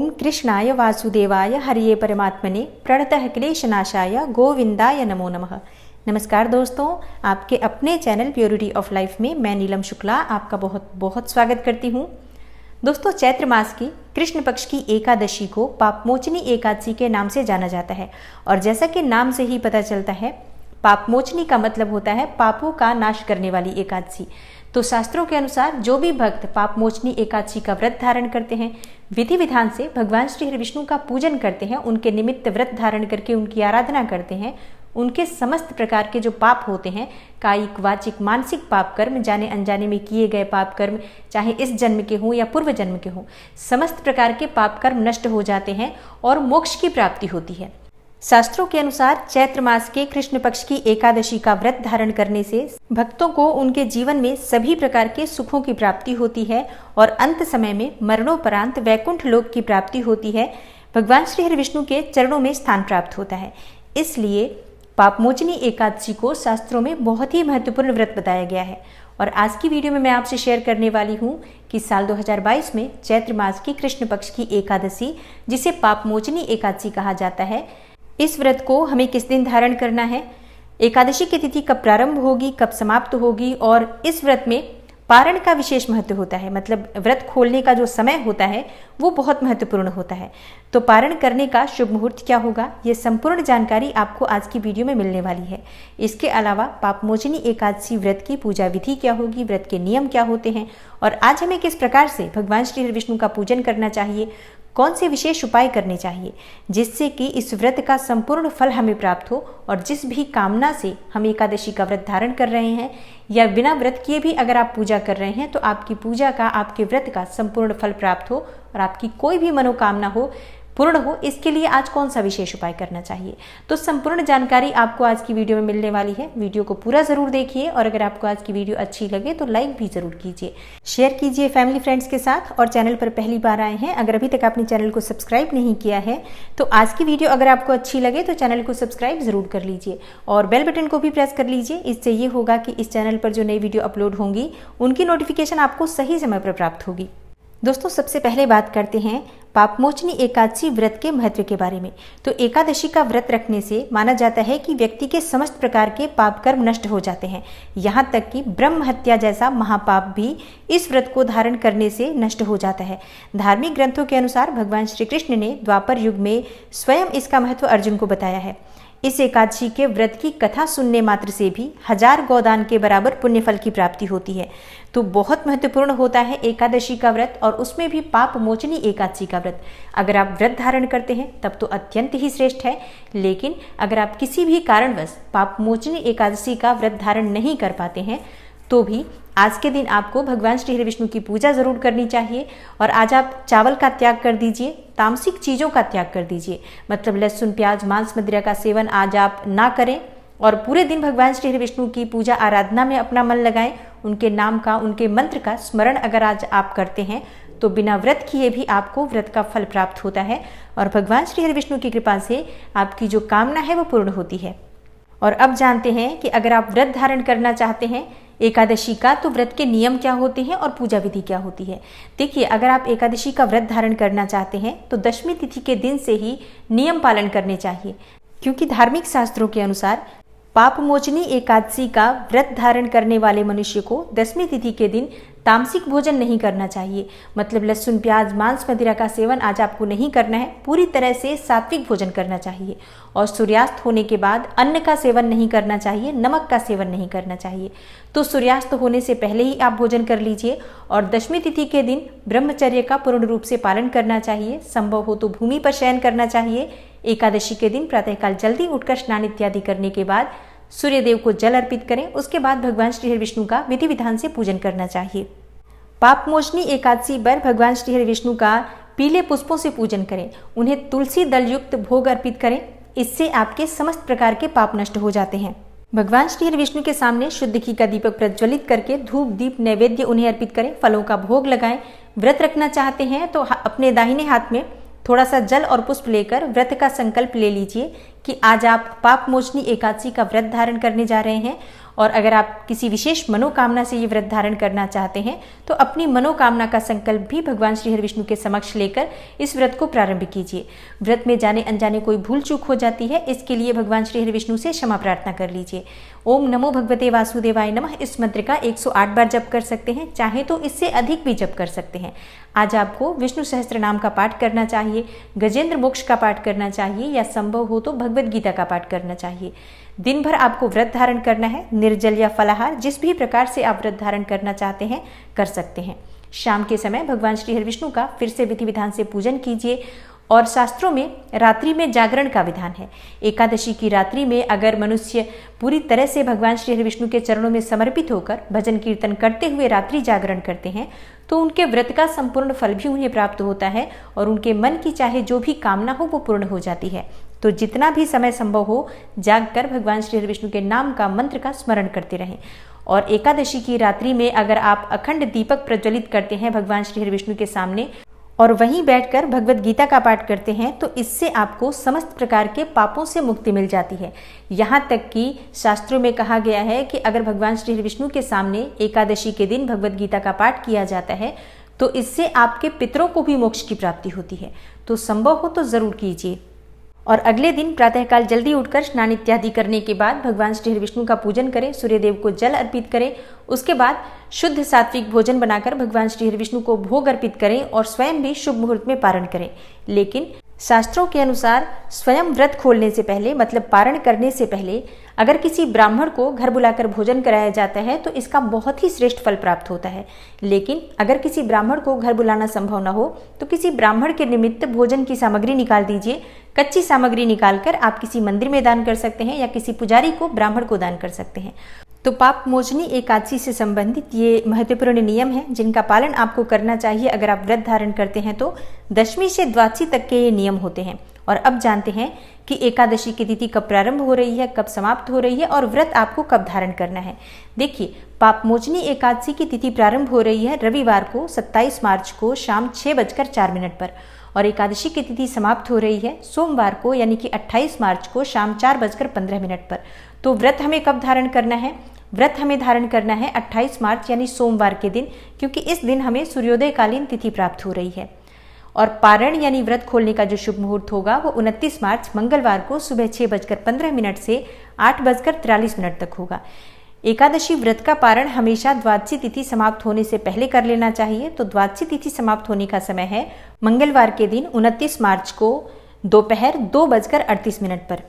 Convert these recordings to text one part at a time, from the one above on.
ओम कृष्णाय वासुदेवाय हरिये परमात्मने प्रणतः क्लेशनाशाय गोविंदाय नमो नमः। नमस्कार दोस्तों, आपके अपने चैनल प्योरिटी ऑफ लाइफ में मैं नीलम शुक्ला आपका बहुत बहुत स्वागत करती हूँ। दोस्तों, चैत्र मास की कृष्ण पक्ष की एकादशी को पापमोचनी एकादशी के नाम से जाना जाता है और जैसा कि नाम से ही पता चलता है, पापमोचनी का मतलब होता है पापों का नाश करने वाली एकादशी। तो शास्त्रों के अनुसार जो भी भक्त पापमोचनी एकादशी का व्रत धारण करते हैं, विधि विधान से भगवान श्री हरि विष्णु का पूजन करते हैं, उनके निमित्त व्रत धारण करके उनकी आराधना करते हैं, उनके समस्त प्रकार के जो पाप होते हैं, कायिक वाचिक मानसिक पाप कर्म, जाने अनजाने में किए गए पाप कर्म, चाहे इस जन्म के हों या पूर्व जन्म के हों, समस्त प्रकार के पाप कर्म नष्ट हो जाते हैं और मोक्ष की प्राप्ति होती है। शास्त्रों के अनुसार चैत्र मास के कृष्ण पक्ष की एकादशी का व्रत धारण करने से भक्तों को उनके जीवन में सभी प्रकार के सुखों की प्राप्ति होती है और अंत समय में मरणोपरांत वैकुंठ लोक की प्राप्ति होती है। भगवान श्री हरि विष्णु के चरणों में स्थान प्राप्त होता है। इसलिए पापमोचनी एकादशी को शास्त्रों में बहुत ही महत्वपूर्ण व्रत बताया गया है। और आज की वीडियो में मैं आपसे शेयर करने वाली हूँ कि साल 2022 में चैत्र मास की कृष्ण पक्ष की एकादशी, जिसे पापमोचनी एकादशी कहा जाता है, इस व्रत को हमें किस दिन धारण करना है, एकादशी की तिथि कब प्रारंभ होगी, कब समाप्त होगी, और इस व्रत में पारण का विशेष महत्व होता है। मतलब व्रत खोलने का जो समय होता है वो बहुत महत्वपूर्ण होता है। तो पारण करने का शुभ मुहूर्त क्या होगा, ये संपूर्ण जानकारी आपको आज की वीडियो में मिलने वाली है। इसके अलावा पापमोचनी एकादशी व्रत की पूजा विधि क्या होगी, व्रत के नियम क्या होते हैं, और आज हमें किस प्रकार से भगवान श्री हरि विष्णु का पूजन करना चाहिए, कौन से विशेष उपाय करने चाहिए जिससे कि इस व्रत का संपूर्ण फल हमें प्राप्त हो। और जिस भी कामना से हम एकादशी का व्रत धारण कर रहे हैं या बिना व्रत किए भी अगर आप पूजा कर रहे हैं, तो आपकी पूजा का, आपके व्रत का संपूर्ण फल प्राप्त हो और आपकी कोई भी मनोकामना हो, पूर्ण हो, इसके लिए आज कौन सा विशेष उपाय करना चाहिए। तो संपूर्ण जानकारी आपको आज की वीडियो में मिलने वाली है। वीडियो को पूरा जरूर देखिए और अगर आपको आज की वीडियो अच्छी लगे तो लाइक भी जरूर कीजिए, शेयर कीजिए फैमिली फ्रेंड्स के साथ। और चैनल पर पहली बार आए हैं, अगर अभी तक आपने चैनल को सब्सक्राइब नहीं किया है, तो आज की वीडियो अगर आपको अच्छी लगे तो चैनल को सब्सक्राइब जरूर कर लीजिए और बेल बटन को भी प्रेस कर लीजिए। इससे ये होगा कि इस चैनल पर जो नई वीडियो अपलोड होंगी उनकी नोटिफिकेशन आपको सही समय पर प्राप्त होगी। दोस्तों, सबसे पहले बात करते हैं पापमोचनी एकादशी व्रत के महत्व के बारे में। तो एकादशी का व्रत रखने से माना जाता है कि व्यक्ति के समस्त प्रकार के पाप कर्म नष्ट हो जाते हैं। यहाँ तक कि ब्रह्म हत्या जैसा महापाप भी इस व्रत को धारण करने से नष्ट हो जाता है। धार्मिक ग्रंथों के अनुसार भगवान श्री कृष्ण ने द्वापर युग में स्वयं इसका महत्व अर्जुन को बताया है। इस एकादशी के व्रत की कथा सुनने मात्र से भी 1000 गोदान के बराबर पुण्य फल की प्राप्ति होती है। तो बहुत महत्वपूर्ण होता है एकादशी का व्रत, और उसमें भी पापमोचनी एकादशी का व्रत। अगर आप व्रत धारण करते हैं तब तो अत्यंत ही श्रेष्ठ है, लेकिन अगर आप किसी भी कारणवश पापमोचनी एकादशी का व्रत धारण नहीं कर पाते हैं तो भी आज के दिन आपको भगवान श्री हरि विष्णु की पूजा जरूर करनी चाहिए। और आज आप चावल का त्याग कर दीजिए, तामसिक चीज़ों का त्याग कर दीजिए। मतलब लहसुन, प्याज, मांस, मदिरा का सेवन आज आप ना करें और पूरे दिन भगवान श्री हरि विष्णु की पूजा आराधना में अपना मन लगाएं। उनके नाम का, उनके मंत्र का स्मरण अगर आज आप करते हैं तो बिना व्रत किए भी आपको व्रत का फल प्राप्त होता है और भगवान श्री हरि विष्णु की कृपा से आपकी जो कामना है वो पूर्ण होती है। और अब जानते हैं कि अगर आप व्रत धारण करना चाहते हैं एकादशी का, तो व्रत के नियम क्या होते हैं और पूजा विधि क्या होती है। देखिए, अगर आप एकादशी का व्रत धारण करना चाहते हैं तो दशमी तिथि के दिन से ही नियम पालन करने चाहिए, क्योंकि धार्मिक शास्त्रों के अनुसार पापमोचनी एकादशी का व्रत धारण करने वाले मनुष्य को दशमी तिथि के दिन तामसिक भोजन नहीं करना चाहिए। मतलब लहसुन, प्याज, मांस, मदिरा का सेवन आज आपको नहीं करना है, पूरी तरह से सात्विक भोजन करना चाहिए। और सूर्यास्त होने के बाद अन्न का सेवन नहीं करना चाहिए, नमक का सेवन नहीं करना चाहिए। तो सूर्यास्त होने से पहले ही आप भोजन कर लीजिए। और दशमी तिथि के दिन ब्रह्मचर्य का पूर्ण रूप से पालन करना चाहिए। संभव हो तो भूमि पर शयन करना चाहिए। एकादशी के दिन प्रातःकाल जल्दी उठकर स्नान इत्यादि करने के बाद सूर्यदेव को जल अर्पित करें। उसके बाद भगवान श्री हरि विष्णु का विधि विधान से पूजन करना चाहिए। पापमोचनी एकादशी पर भगवान श्री हरि विष्णु का पीले पुष्पों से पूजन करें। उन्हें तुलसी दल युक्त भोग अर्पित करें। इससे आपके समस्त प्रकार के पाप नष्ट हो जाते हैं। भगवान श्री हरि विष्णु के सामने शुद्ध घी का दीपक प्रज्वलित करके धूप दीप नैवेद्य उन्हें अर्पित करें। फलों का भोग लगाएं। व्रत रखना चाहते हैं तो अपने दाहिने हाथ में थोड़ा सा जल और पुष्प लेकर व्रत का संकल्प ले लीजिए कि आज आप पापमोचनी एकादशी का व्रत धारण करने जा रहे हैं और अगर आप किसी विशेष मनोकामना से ये व्रत धारण करना चाहते हैं तो अपनी मनोकामना का संकल्प भी भगवान श्री हरि विष्णु के समक्ष लेकर इस व्रत को प्रारंभ कीजिए। व्रत में जाने अनजाने कोई भूल चूक हो जाती है, इसके लिए भगवान श्री हरि विष्णु से क्षमा प्रार्थना कर लीजिए। ओम नमो भगवते वासुदेवाय नमः इस मंत्र का 108 बार जप कर सकते हैं, चाहे तो इससे अधिक भी जप कर सकते हैं। आज आपको विष्णु सहस्त्र नाम का पाठ करना चाहिए, गजेंद्र मोक्ष का पाठ करना चाहिए या संभव हो तो भगवत गीता का पाठ करना चाहिए। दिन भर आपको व्रत धारण करना है, निर्जल या फलाहार जिस भी प्रकार से आप व्रत धारण करना चाहते हैं कर सकते हैं। शाम के समय भगवान श्री हरि विष्णु का फिर से विधि विधान से पूजन कीजिए। और शास्त्रों में रात्रि में जागरण का विधान है। एकादशी की रात्रि में अगर मनुष्य पूरी तरह से भगवान श्री हरि विष्णु के चरणों में समर्पित होकर भजन कीर्तन करते हुए रात्रि जागरण करते हैं तो उनके व्रत का संपूर्ण फल भी उन्हें प्राप्त होता है और उनके मन की चाहे जो भी कामना हो वो पूर्ण हो जाती है। तो जितना भी समय संभव हो जागकर भगवान श्री हरि विष्णु के नाम का मंत्र का स्मरण करते रहें। और एकादशी की रात्रि में अगर आप अखंड दीपक प्रज्वलित करते हैं भगवान श्री हरि विष्णु के सामने और वहीं बैठकर भगवत गीता का पाठ करते हैं तो इससे आपको समस्त प्रकार के पापों से मुक्ति मिल जाती है। यहाँ तक कि शास्त्रों में कहा गया है कि अगर भगवान श्री हरि विष्णु के सामने एकादशी के दिन भगवत गीता का पाठ किया जाता है तो इससे आपके पितरों को भी मोक्ष की प्राप्ति होती है। तो संभव हो तो जरूर कीजिए। और अगले दिन प्रातःकाल जल्दी उठकर स्नान इत्यादि करने के बाद भगवान श्री हरि विष्णु का पूजन करें, सूर्यदेव को जल अर्पित करें। उसके बाद शुद्ध सात्विक भोजन बनाकर भगवान श्री हरि विष्णु को भोग अर्पित करें और स्वयं भी शुभ मुहूर्त में पारण करें। लेकिन शास्त्रों के अनुसार स्वयं व्रत खोलने से पहले मतलब पारण करने से पहले अगर किसी ब्राह्मण को घर बुलाकर भोजन कराया जाता है तो इसका बहुत ही श्रेष्ठ फल प्राप्त होता है। लेकिन अगर किसी ब्राह्मण को घर बुलाना संभव न हो तो किसी ब्राह्मण के निमित्त भोजन की सामग्री निकाल दीजिए। कच्ची सामग्री निकालकर आप किसी मंदिर में दान कर सकते हैं या किसी पुजारी को ब्राह्मण को दान कर सकते हैं। तो पाप मोचनी एकादशी से संबंधित ये महत्वपूर्ण नियम हैं जिनका पालन आपको करना चाहिए अगर आप व्रत धारण करते हैं। तो दशमी से द्वादशी तक के ये नियम होते हैं। और अब जानते हैं कि एकादशी की तिथि कब प्रारंभ हो रही है, कब समाप्त हो रही है और व्रत आपको कब धारण करना है। देखिए, पाप मोचनी एकादशी की तिथि प्रारंभ हो रही है रविवार को 27 मार्च को शाम 6:04 पर और एकादशी की तिथि समाप्त हो रही है सोमवार को यानी कि 28 मार्च को शाम 4:15 पर। तो व्रत हमें कब धारण करना है? व्रत हमें धारण करना है 28 मार्च यानी सोमवार के दिन, क्योंकि इस दिन हमें सूर्योदय कालीन तिथि प्राप्त हो रही है। और पारण यानी व्रत खोलने का जो शुभ मुहूर्त होगा वो 29 मार्च मंगलवार को सुबह 6:15 से 8:43 तक होगा। एकादशी व्रत का पारण हमेशा द्वादशी तिथि समाप्त होने से पहले कर लेना चाहिए। तो द्वादशी तिथि समाप्त होने का समय है मंगलवार के दिन 29 मार्च को दोपहर 2:38 पर।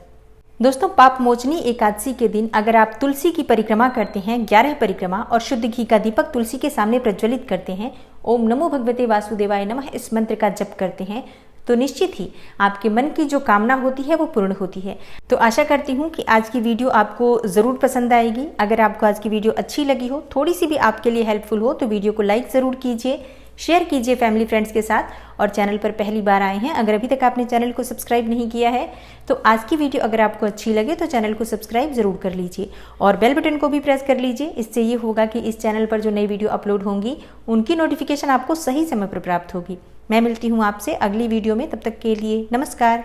दोस्तों, पाप मोचनी एकादशी के दिन अगर आप तुलसी की परिक्रमा करते हैं 11 परिक्रमा और शुद्ध घी का दीपक तुलसी के सामने प्रज्वलित करते हैं, ओम नमो भगवते वासुदेवाय नमः इस मंत्र का जप करते हैं तो निश्चित ही आपके मन की जो कामना होती है वो पूर्ण होती है। तो आशा करती हूँ कि आज की वीडियो आपको ज़रूर पसंद आएगी। अगर आपको आज की वीडियो अच्छी लगी हो, थोड़ी सी भी आपके लिए हेल्पफुल हो तो वीडियो को लाइक ज़रूर कीजिए, शेयर कीजिए फैमिली फ्रेंड्स के साथ। और चैनल पर पहली बार आए हैं, अगर अभी तक आपने चैनल को सब्सक्राइब नहीं किया है तो आज की वीडियो अगर आपको अच्छी लगे तो चैनल को सब्सक्राइब जरूर कर लीजिए और बेल बटन को भी प्रेस कर लीजिए। इससे ये होगा कि इस चैनल पर जो नई वीडियो अपलोड होंगी उनकी नोटिफिकेशन आपको सही समय पर प्राप्त होगी। मैं मिलती हूँ आपसे अगली वीडियो में, तब तक के लिए नमस्कार।